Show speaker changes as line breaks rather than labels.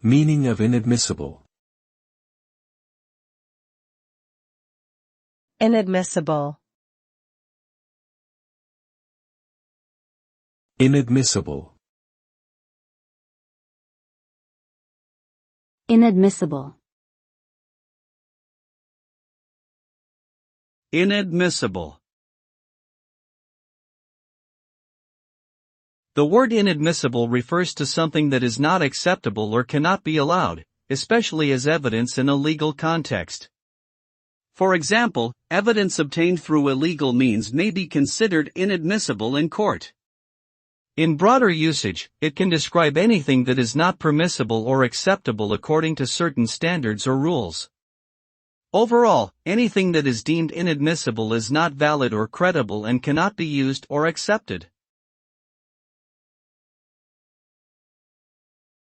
Meaning of inadmissible.
Inadmissible.
Inadmissible.
Inadmissible.
Inadmissible. The word inadmissible refers to something that is not acceptable or cannot be allowed, especially as evidence in a legal context. For example, evidence obtained through illegal means may be considered inadmissible in court. In broader usage, it can describe anything that is not permissible or acceptable according to certain standards or rules. Overall, anything that is deemed inadmissible is not valid or credible and cannot be used or accepted.